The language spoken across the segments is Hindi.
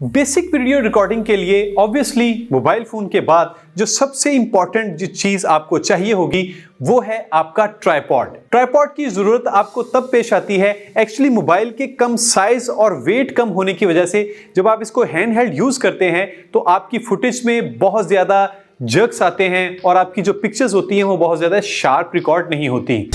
बेसिक वीडियो रिकॉर्डिंग के लिए ऑब्वियसली मोबाइल फोन के बाद जो सबसे इंपॉर्टेंट जो चीज आपको चाहिए होगी वो है आपका ट्राइपॉड। ट्राइपॉड की जरूरत आपको तब पेश आती है एक्चुअली मोबाइल के कम साइज और वेट कम होने की वजह से। जब आप इसको हैंड हेल्ड यूज करते हैं तो आपकी फुटेज में बहुत ज्यादा जर्क्स आते हैं और आपकी जो पिक्चर्स होती हैं वो बहुत ज्यादा शार्प रिकॉर्ड नहीं होती।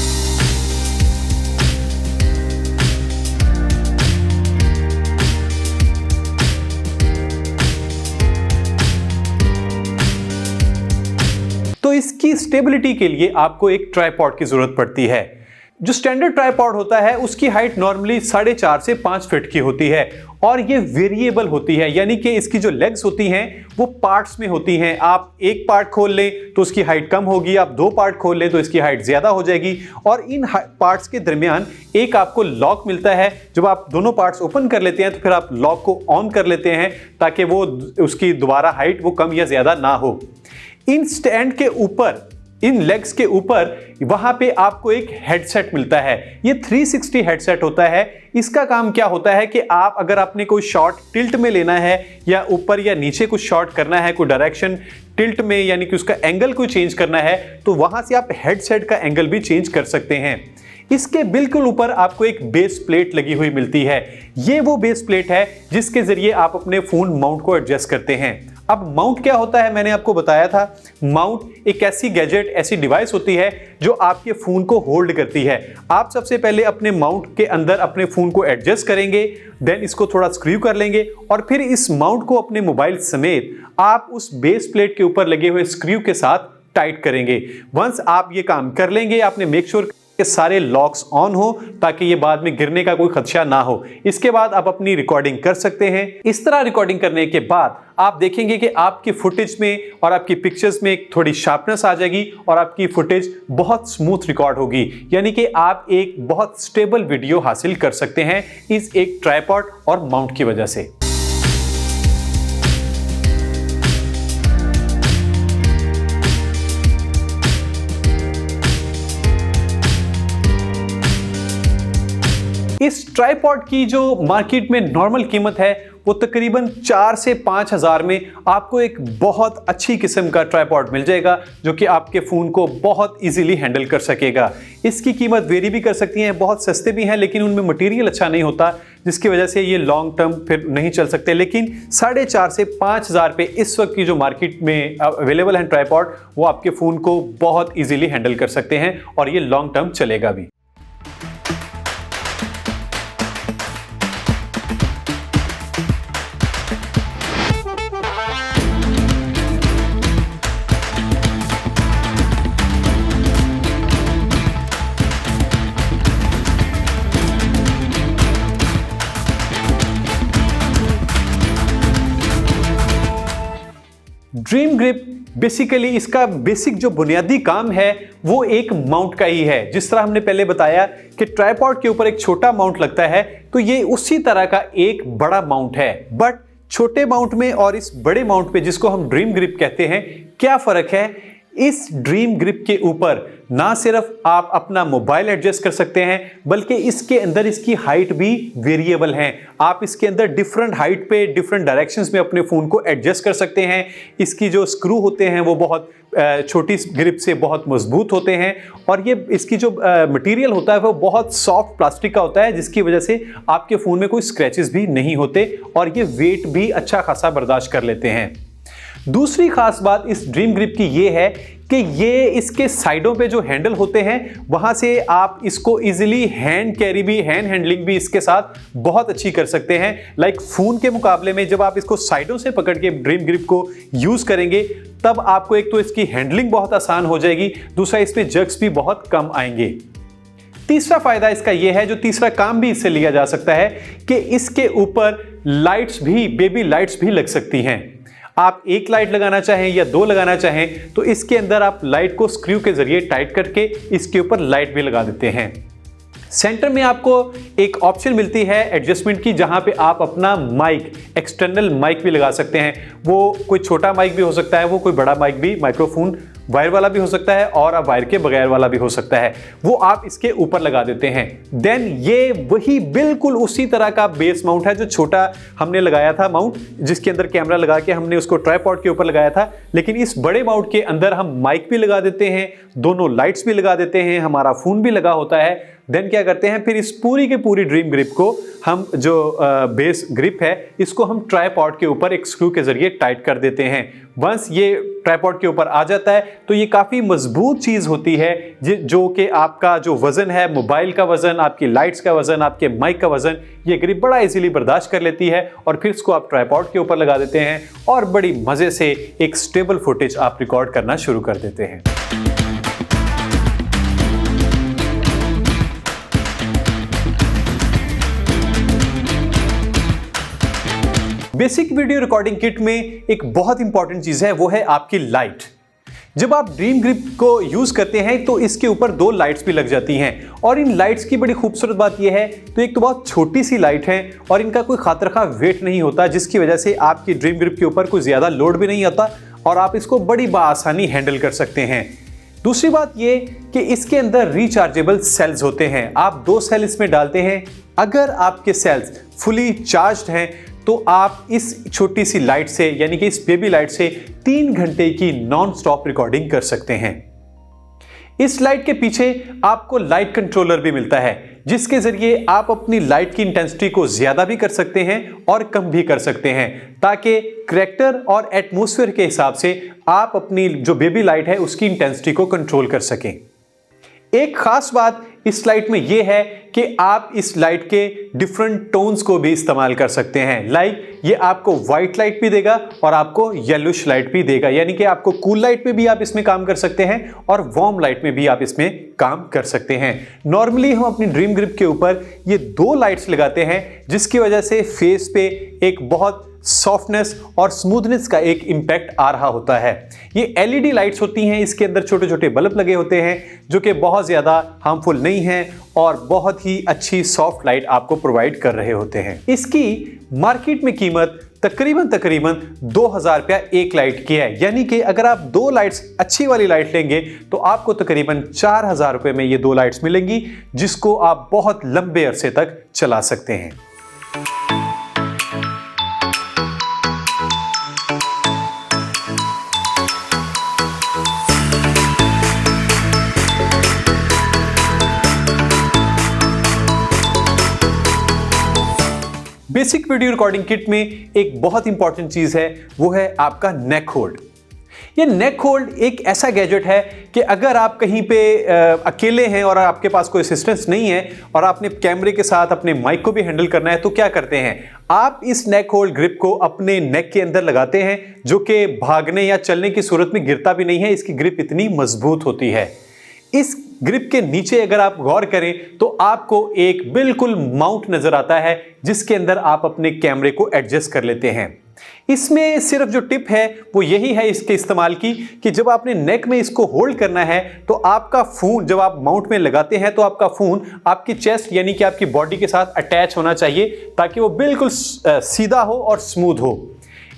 तो इसकी स्टेबिलिटी के लिए आपको एक ट्राइपॉड की जरूरत पड़ती है। जो स्टैंडर्ड ट्राइपॉड होता है उसकी हाइट नॉर्मली 4.5 से 5 फीट की होती है और ये वेरिएबल होती है, यानी कि इसकी जो लेग्स होती हैं वो पार्ट्स में होती हैं। आप एक पार्ट खोल लें तो उसकी हाइट कम होगी, आप 2 पार्ट खोल लें तो इसकी हाइट ज्यादा हो जाएगी और इन पार्ट्स के दरमियान एक आपको लॉक मिलता है। जब आप दोनों पार्ट्स ओपन कर लेते हैं तो फिर आप लॉक को ऑन कर लेते हैं ताकि वो उसकी दोबारा हाइट वो कम या ज्यादा ना हो। इन स्टैंड के ऊपर, इन लेग्स के ऊपर वहां पे आपको एक हेडसेट मिलता है। ये 360 हेडसेट होता है। इसका काम क्या होता है कि आप अगर आपने कोई शॉट टिल्ट में लेना है या ऊपर या नीचे कुछ शॉट करना है, कोई डायरेक्शन टिल्ट में यानी कि उसका एंगल को चेंज करना है तो वहां से आप हेडसेट का एंगल भी चेंज कर सकते हैं। इसके बिल्कुल ऊपर आपको एक बेस प्लेट लगी हुई मिलती है। ये वो बेस प्लेट है जिसके जरिए आप अपने फोन माउंट को एडजस्ट करते हैं। अब माउंट क्या होता है मैंने आपको बताया था। माउंट एक ऐसी गैजेट, ऐसी डिवाइस होती है जो आपके फोन को होल्ड करती है। आप सबसे पहले अपने माउंट के अंदर अपने फोन को एडजस्ट करेंगे, देन इसको थोड़ा स्क्रू कर लेंगे और फिर इस माउंट को अपने मोबाइल समेत आप उस बेस प्लेट के ऊपर लगे हुए स्क्रू के साथ टाइट करेंगे। वंस आप ये काम कर लेंगे, आपने मेक श्योर कि सारे लॉक्स ऑन हो ताकि ये बाद में गिरने का कोई खदशा ना हो। इसके बाद आप अपनी रिकॉर्डिंग कर सकते हैं। इस तरह रिकॉर्डिंग करने के बाद आप देखेंगे कि आपकी फुटेज में और आपकी पिक्चर्स में थोड़ी शार्पनेस आ जाएगी और आपकी फुटेज बहुत स्मूथ रिकॉर्ड होगी, यानी कि आप एक बहुत स्टेबल वीडियो हासिल कर सकते हैं इस एक ट्राइपॉड और माउंट की वजह से। इस ट्राइपॉड की जो मार्केट में नॉर्मल कीमत है वो तकरीबन 4 से 5 हज़ार में आपको एक बहुत अच्छी किस्म का ट्राइपॉड मिल जाएगा जो कि आपके फ़ोन को बहुत इजीली हैंडल कर सकेगा। इसकी कीमत वेरी भी कर सकती है, बहुत सस्ते भी हैं लेकिन उनमें मटेरियल अच्छा नहीं होता जिसकी वजह से ये लॉन्ग टर्म फिर नहीं चल सकते। लेकिन 4.5 से 5 हज़ार पे इस वक्त की जो मार्केट में अवेलेबल है ट्राइपॉड वो आपके फ़ोन को बहुत ईजिली हैंडल कर सकते हैं और ये लॉन्ग टर्म चलेगा भी। ड्रीम ग्रिप बेसिकली इसका बेसिक जो बुनियादी काम है वो एक माउंट का ही है। जिस तरह हमने पहले बताया कि ट्राइपॉड के ऊपर एक छोटा माउंट लगता है तो ये उसी तरह का एक बड़ा माउंट है। बट छोटे माउंट में और इस बड़े माउंट पे जिसको हम ड्रीम ग्रिप कहते हैं क्या फर्क है? इस ड्रीम ग्रिप के ऊपर ना सिर्फ आप अपना मोबाइल एडजस्ट कर सकते हैं बल्कि इसके अंदर इसकी हाइट भी वेरिएबल है। आप इसके अंदर डिफरेंट हाइट पे डिफरेंट डायरेक्शंस में अपने फ़ोन को एडजस्ट कर सकते हैं। इसकी जो स्क्रू होते हैं वो बहुत छोटी ग्रिप से बहुत मजबूत होते हैं और ये इसकी जो मटेरियल होता है वो बहुत सॉफ्ट प्लास्टिक का होता है जिसकी वजह से आपके फ़ोन में कोई स्क्रैचेस भी नहीं होते और ये वेट भी अच्छा खासा बर्दाश्त कर लेते हैं। दूसरी खास बात इस ड्रीम ग्रिप की ये है कि ये इसके साइडों पे जो हैंडल होते हैं वहां से आप इसको इजीली हैंड कैरी भी, हैंड हैंडलिंग भी इसके साथ बहुत अच्छी कर सकते हैं। लाइक फोन के मुकाबले में जब आप इसको साइडों से पकड़ के ड्रीम ग्रिप को यूज करेंगे तब आपको एक तो इसकी हैंडलिंग बहुत आसान हो जाएगी, दूसरा इसमें जर्क्स भी बहुत कम आएंगे। तीसरा फायदा इसका यह है, जो तीसरा काम भी इससे लिया जा सकता है कि इसके ऊपर लाइट्स भी, बेबी लाइट्स भी लग सकती हैं। आप एक लाइट लगाना चाहें या 2 लगाना चाहें तो इसके अंदर आप लाइट को स्क्रू के जरिए टाइट करके इसके ऊपर लाइट भी लगा देते हैं। सेंटर में आपको एक ऑप्शन मिलती है एडजस्टमेंट की जहां पे आप अपना माइक, एक्सटर्नल माइक भी लगा सकते हैं। वो कोई छोटा माइक भी हो सकता है, वो कोई बड़ा माइक भी, माइक्रोफोन वायर वाला भी हो सकता है और आप वायर के बगैर वाला भी हो सकता है, वो आप इसके ऊपर लगा देते हैं। देन ये वही बिल्कुल उसी तरह का बेस माउंट है जो छोटा हमने लगाया था माउंट, जिसके अंदर कैमरा लगा के हमने उसको ट्राइपॉड के ऊपर लगाया था। लेकिन इस बड़े माउंट के अंदर हम माइक भी लगा देते हैं, दोनों लाइट्स भी लगा देते हैं, हमारा फोन भी लगा होता है। देन क्या करते हैं, फिर इस पूरी के पूरी ड्रीम ग्रिप को हम जो बेस ग्रिप है इसको हम ट्राइपॉड के ऊपर एक स्क्रू के जरिए टाइट कर देते हैं। वंस ये ट्राइपॉड के ऊपर आ जाता है तो ये काफ़ी मजबूत चीज़ होती है जो कि आपका जो वज़न है, मोबाइल का वज़न, आपकी लाइट्स का वज़न, आपके माइक का वज़न, ये ग्रिप बड़ा इजीली बर्दाश्त कर लेती है। और फिर इसको आप ट्राइपॉड के ऊपर लगा देते हैं और बड़ी मज़े से एक स्टेबल फुटेज आप रिकॉर्ड करना शुरू कर देते हैं। बेसिक वीडियो रिकॉर्डिंग किट में एक बहुत इंपॉर्टेंट चीज है, वो है आपकी लाइट। जब आप ड्रीम ग्रिप को यूज करते हैं तो इसके ऊपर 2 लाइट्स भी लग जाती हैं और इन लाइट्स की बड़ी खूबसूरत बात यह है, तो एक तो बहुत छोटी सी लाइट है और इनका कोई खातरखा वेट नहीं होता, जिसकी वजह से आपकी ड्रीम ग्रिप के ऊपर कोई ज्यादा लोड भी नहीं आता और आप इसको बड़ी बासानी हैंडल कर सकते हैं। दूसरी बात ये कि इसके अंदर रिचार्जेबल सेल्स होते हैं। आप 2 सेल इसमें डालते हैं, अगर आपके सेल्स फुली चार्ज्ड हैं तो आप इस छोटी सी लाइट से, यानी कि इस बेबी लाइट से 3 घंटे की नॉन स्टॉप रिकॉर्डिंग कर सकते हैं। इस लाइट के पीछे आपको लाइट कंट्रोलर भी मिलता है, जिसके जरिए आप अपनी लाइट की इंटेंसिटी को ज्यादा भी कर सकते हैं और कम भी कर सकते हैं, ताकि करैक्टर और एटमॉस्फेयर के हिसाब से आप अपनी जो बेबी लाइट है उसकी इंटेंसिटी को कंट्रोल कर सकें। एक खास बात इस लाइट में यह है कि आप इस लाइट के डिफरेंट टोन्स को भी इस्तेमाल कर सकते हैं। लाइक ये आपको व्हाइट लाइट भी देगा और आपको येलोइश लाइट भी देगा, यानी कि आपको कूल लाइट में भी आप इसमें काम कर सकते हैं और वार्म लाइट में भी आप इसमें काम कर सकते हैं। नॉर्मली हम अपनी ड्रीम ग्रिप के ऊपर ये 2 लाइट्स लगाते हैं, जिसकी वजह से फेस पे एक बहुत सॉफ्टनेस और स्मूथनेस का एक इंपैक्ट आ रहा होता है। ये एलईडी लाइट्स होती हैं, इसके अंदर छोटे छोटे बल्ब लगे होते हैं जो कि बहुत ज़्यादा हार्मफुल नहीं हैं और बहुत ही अच्छी सॉफ्ट लाइट आपको प्रोवाइड कर रहे होते हैं। इसकी मार्केट में कीमत तकरीबन 2000 रुपया एक लाइट की है, यानी कि अगर आप 2 लाइट्स अच्छी वाली लाइट लेंगे तो आपको तकरीबन 4000 रुपये में ये 2 लाइट्स मिलेंगी, जिसको आप बहुत लंबे अरसे तक चला सकते हैं। बेसिक वीडियो रिकॉर्डिंग किट में एक बहुत इंपॉर्टेंट चीज है, वो है आपका नेक होल्ड। ये नेक होल्ड एक ऐसा गैजेट है कि अगर आप कहीं पे अकेले हैं और आपके पास कोई असिस्टेंस नहीं है और आपने कैमरे के साथ अपने माइक को भी हैंडल करना है, तो क्या करते हैं, आप इस नेक होल्ड ग्रिप को अपने नेक के अंदर लगाते हैं, जो कि भागने या चलने की सूरत में गिरता भी नहीं है। इसकी ग्रिप इतनी मजबूत होती है। इस ग्रिप के नीचे अगर आप गौर करें तो आपको एक बिल्कुल माउंट नजर आता है, जिसके अंदर आप अपने कैमरे को एडजस्ट कर लेते हैं। इसमें सिर्फ जो टिप है वो यही है इसके इस्तेमाल की कि जब आपने नेक में इसको होल्ड करना है तो आपका फोन जब आप माउंट में लगाते हैं तो आपका फोन आपकी चेस्ट यानी कि आपकी बॉडी के साथ अटैच होना चाहिए, ताकि वो बिल्कुल सीधा हो और स्मूथ हो।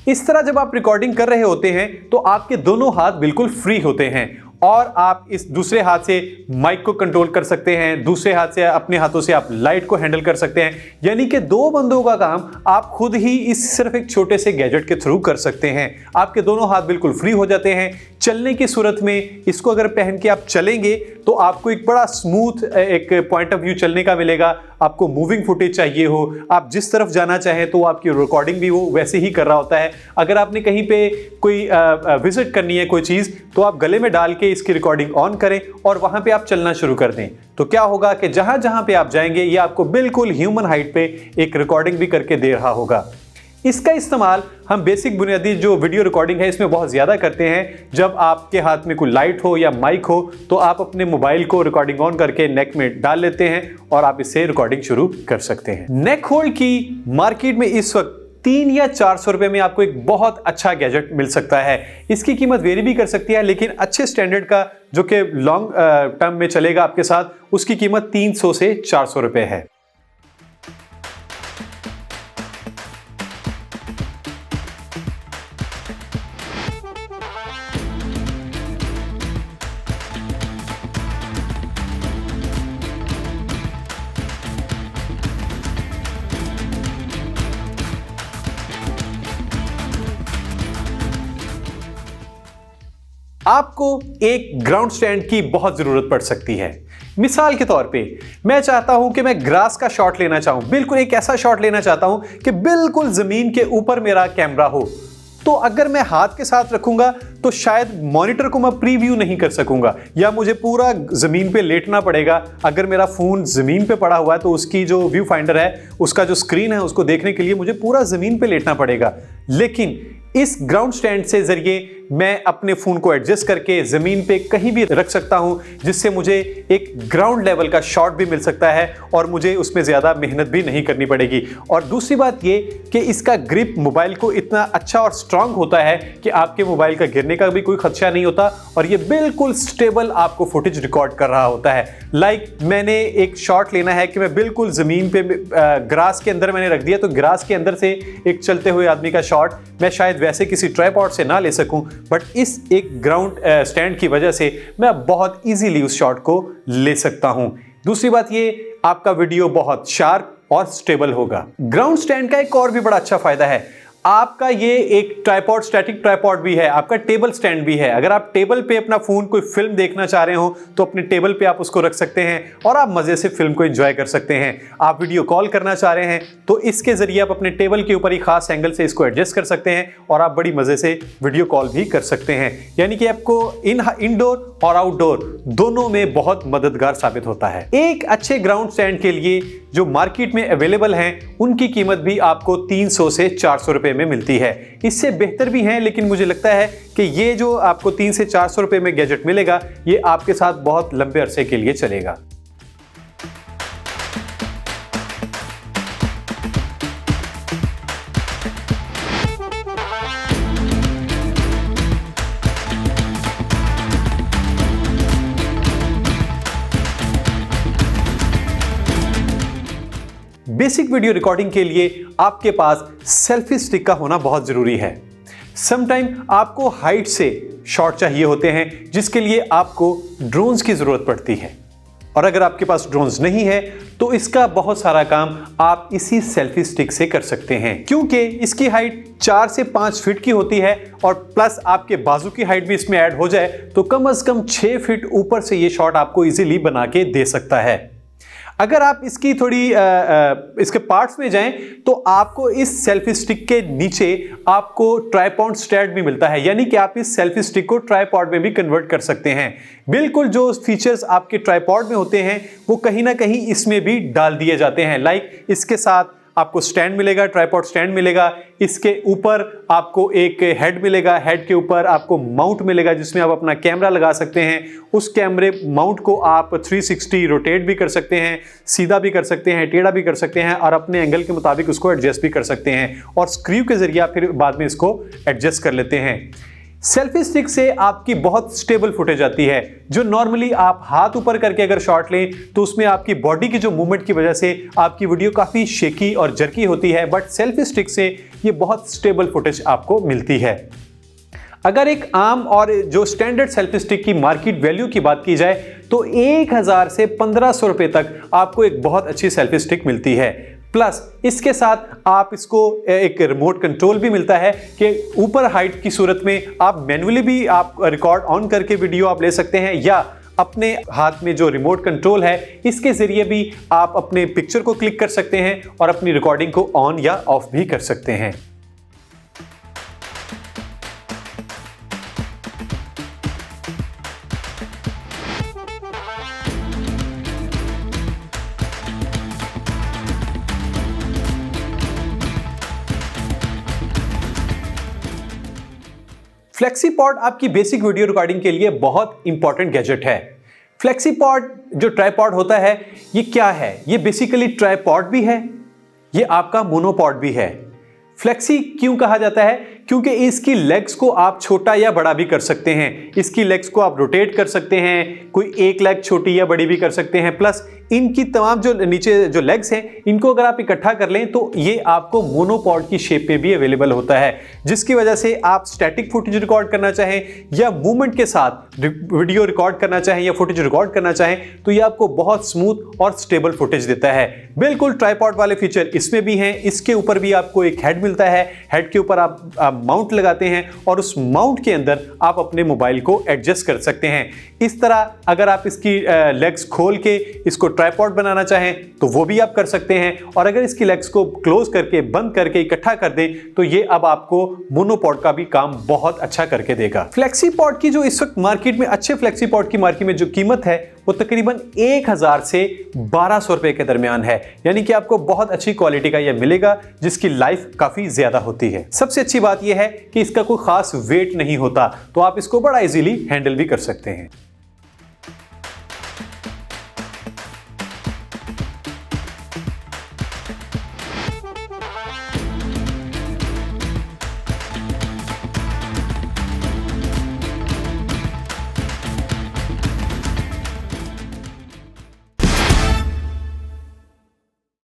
इस तरह जब आप रिकॉर्डिंग कर रहे होते हैं तो आपके दोनों हाथ बिल्कुल फ्री होते हैं और आप इस दूसरे हाथ से माइक को कंट्रोल कर सकते हैं, दूसरे हाथ से अपने हाथों से आप लाइट को हैंडल कर सकते हैं, यानी कि 2 बंदों का काम आप खुद ही इस सिर्फ एक छोटे से गैजेट के थ्रू कर सकते हैं। आपके दोनों हाथ बिल्कुल फ्री हो जाते हैं। चलने की सूरत में इसको अगर पहन के आप चलेंगे तो आपको एक बड़ा स्मूथ एक पॉइंट ऑफ व्यू चलने का मिलेगा। आपको मूविंग फुटेज चाहिए हो, आप जिस तरफ जाना चाहें तो आपकी रिकॉर्डिंग भी वो वैसे ही कर रहा होता है। अगर आपने कहीं पे कोई विजिट करनी है कोई चीज़, तो आप गले में डाल के इसकी रिकॉर्डिंग ऑन करें और वहां पे आप चलना शुरू कर दें, तो क्या होगा कि जहां जहां पे आप जाएंगे ये आपको बिल्कुल ह्यूमन हाइट पे एक रिकॉर्डिंग भी करके दे रहा होगा। इसका इस्तेमाल हम बेसिक बुनियादी जो वीडियो रिकॉर्डिंग है इसमें बहुत ज़्यादा करते हैं। जब आपके हाथ में कोई लाइट हो या माइक हो तो आप अपने मोबाइल को रिकॉर्डिंग ऑन करके नेक में डाल लेते हैं और आप इससे रिकॉर्डिंग शुरू कर सकते हैं। नेक होल्ड की मार्केट में इस वक्त 300 या 400 रुपए में आपको एक बहुत अच्छा गैजेट मिल सकता है। इसकी कीमत वेरी भी कर सकती है, लेकिन अच्छे स्टैंडर्ड का जो कि लॉन्ग टर्म में चलेगा आपके साथ, उसकी कीमत 300 से 400 रुपए है। आपको एक ग्राउंड स्टैंड की बहुत जरूरत पड़ सकती है। मिसाल के तौर पे मैं चाहता हूं कि मैं ग्रास का शॉट लेना चाहूं, बिल्कुल एक ऐसा शॉट लेना चाहता हूं कि बिल्कुल जमीन के ऊपर मेरा कैमरा हो। तो अगर मैं हाथ के साथ रखूंगा तो शायद मॉनिटर को मैं प्रीव्यू नहीं कर सकूंगा, या मुझे पूरा जमीन पे लेटना पड़ेगा। अगर मेरा फोन जमीन पे पड़ा हुआ है तो उसकी जो व्यू फाइंडर है, उसका जो स्क्रीन है, उसको देखने के लिए मुझे पूरा जमीन पे लेटना पड़ेगा। लेकिन इस ग्राउंड स्टैंड से जरिए मैं अपने फोन को एडजस्ट करके जमीन पे कहीं भी रख सकता हूं, जिससे मुझे एक ग्राउंड लेवल का शॉट भी मिल सकता है और मुझे उसमें ज्यादा मेहनत भी नहीं करनी पड़ेगी। और दूसरी बात ये कि इसका ग्रिप मोबाइल को इतना अच्छा और स्ट्रांग होता है कि आपके मोबाइल का गिरने का भी कोई खदशा नहीं होता और ये बिल्कुल स्टेबल आपको फुटेज रिकॉर्ड कर रहा होता है। मैंने एक शॉट लेना है कि मैं बिल्कुल जमीन पे ग्रास के अंदर मैंने रख दिया, तो ग्रास के अंदर से एक चलते हुए आदमी का शॉट मैं शायद वैसे किसी ट्राइपॉड से ना ले सकूं, बट इस एक ग्राउंड स्टैंड की वजह से मैं बहुत इजीली उस शॉट को ले सकता हूं। दूसरी बात ये, आपका वीडियो बहुत शार्प और स्टेबल होगा। ग्राउंड स्टैंड का एक और भी बड़ा अच्छा फायदा है, आपका ये एक ट्राइपॉड, स्टैटिक ट्राइपॉड भी है, आपका टेबल स्टैंड भी है। अगर आप टेबल पे अपना फोन कोई फिल्म देखना चाह रहे हो तो अपने टेबल पे आप उसको रख सकते हैं और आप मजे से फिल्म को एंजॉय कर सकते हैं। आप वीडियो कॉल करना चाह रहे हैं तो इसके जरिए आप अपने टेबल के ऊपर ही खास एंगल से इसको एडजस्ट कर सकते हैं और आप बड़ी मजे से वीडियो कॉल भी कर सकते हैं। यानी कि आपको इनडोर और आउटडोर दोनों में बहुत मददगार साबित होता है। एक अच्छे ग्राउंड स्टैंड के लिए जो मार्केट में अवेलेबल हैं, उनकी कीमत भी आपको 300 से 400 रुपए में मिलती है। इससे बेहतर भी हैं, लेकिन मुझे लगता है कि ये जो आपको 300 से 400 रुपए में गैजेट मिलेगा, ये आपके साथ बहुत लंबे अरसे के लिए चलेगा। बेसिक वीडियो रिकॉर्डिंग के लिए आपके पास सेल्फी स्टिक का होना बहुत जरूरी है। समटाइम आपको हाइट से शॉट चाहिए होते हैं, जिसके लिए आपको ड्रोन्स की जरूरत पड़ती है। और अगर आपके पास ड्रोन्स नहीं है तो इसका बहुत सारा काम आप इसी सेल्फी स्टिक से कर सकते हैं, क्योंकि इसकी हाइट 4 से 5 फीट की होती है और प्लस आपके बाजू की हाइट भी इसमें ऐड हो जाए तो कम से कम 6 फीट ऊपर से ये शॉट आपको इजीली बना के दे सकता है। अगर आप इसकी थोड़ी इसके पार्ट्स में जाएं तो आपको इस सेल्फी स्टिक के नीचे आपको ट्राइपॉड स्टैंड भी मिलता है, यानी कि आप इस सेल्फी स्टिक को ट्राइपॉड में भी कन्वर्ट कर सकते हैं। बिल्कुल जो फीचर्स आपके ट्राइपॉड में होते हैं वो कहीं ना कहीं इसमें भी डाल दिए जाते हैं। इसके साथ आपको स्टैंड मिलेगा, ट्राइपॉड स्टैंड मिलेगा, इसके ऊपर आपको एक हेड मिलेगा, हेड के ऊपर आपको माउंट मिलेगा जिसमें आप अपना कैमरा लगा सकते हैं। उस कैमरे माउंट को आप 360 रोटेट भी कर सकते हैं, सीधा भी कर सकते हैं, टेढ़ा भी कर सकते हैं और अपने एंगल के मुताबिक उसको एडजस्ट भी कर सकते हैं और स्क्रू के जरिए आप फिर बाद में इसको एडजस्ट कर लेते हैं। सेल्फी स्टिक से आपकी बहुत स्टेबल फुटेज आती है, जो नॉर्मली आप हाथ ऊपर करके अगर शॉट लें तो उसमें आपकी बॉडी की जो मूवमेंट की वजह से आपकी वीडियो काफ़ी शेकी और जर्की होती है, बट सेल्फी स्टिक से ये बहुत स्टेबल फुटेज आपको मिलती है। अगर एक आम और जो स्टैंडर्ड सेल्फी स्टिक की मार्केट वैल्यू की बात की जाए तो 1000 से 1500 रुपए तक आपको एक बहुत अच्छी सेल्फी स्टिक मिलती है। प्लस इसके साथ आप इसको एक रिमोट कंट्रोल भी मिलता है कि ऊपर हाइट की सूरत में आप मैन्युअली भी आप रिकॉर्ड ऑन करके वीडियो आप ले सकते हैं, या अपने हाथ में जो रिमोट कंट्रोल है इसके जरिए भी आप अपने पिक्चर को क्लिक कर सकते हैं और अपनी रिकॉर्डिंग को ऑन या ऑफ भी कर सकते हैं। फ्लेक्सीपॉड आपकी बेसिक वीडियो रिकॉर्डिंग के लिए बहुत इंपॉर्टेंट गैजेट है। फ्लेक्सीपॉड जो ट्राइपॉड होता है ये क्या है? ये बेसिकली ट्राइपॉड भी है, ये आपका मोनोपॉड भी है। फ्लेक्सी क्यों कहा जाता है? क्योंकि इसकी लेग्स को आप छोटा या बड़ा भी कर सकते हैं। इसकी लेग्स को आप रोटेट कर सकते हैं, कोई एक लेग छोटी या बड़ी भी कर सकते हैं। प्लस इनकी तमाम जो नीचे जो लेग्स हैं इनको अगर आप इकट्ठा कर लें तो ये आपको मोनोपॉड की शेप पे भी अवेलेबल होता है, जिसकी वजह से आप स्टैटिक फुटेज रिकॉर्ड करना चाहें या मूवमेंट के साथ वीडियो रिकॉर्ड करना चाहें या फुटेज रिकॉर्ड करना चाहें तो ये आपको बहुत स्मूथ और स्टेबल फुटेज देता है। बिल्कुल ट्राइपॉड वाले फीचर इसमें भी हैं। इसके ऊपर भी आपको एक हेड मिलता है, हेड के ऊपर आप माउंट लगाते हैं और उस माउंट के अंदर आप अपने मोबाइल को एडजस्ट कर सकते हैं। इस तरह अगर आप इसकी लेग्स खोल के इसको ट्राइपॉड बनाना चाहें तो वो भी आप कर सकते हैं, और अगर इसकी लेग्स को क्लोज करके बंद करके इकट्ठा कर दें तो ये अब आपको मोनोपॉड का भी काम बहुत अच्छा करके देगा। फ्लेक्सीपॉड की जो इस वक्त मार्केट में, अच्छे फ्लेक्सीपॉड की मार्केट में जो कीमत है वो तकरीबन 1000 से 1200 रुपए के दरमियान है, यानी कि आपको बहुत अच्छी क्वालिटी का यह मिलेगा जिसकी लाइफ काफी ज्यादा होती है। सबसे अच्छी बात यह है कि इसका कोई खास वेट नहीं होता, तो आप इसको बड़ा इजीली हैंडल भी कर सकते हैं।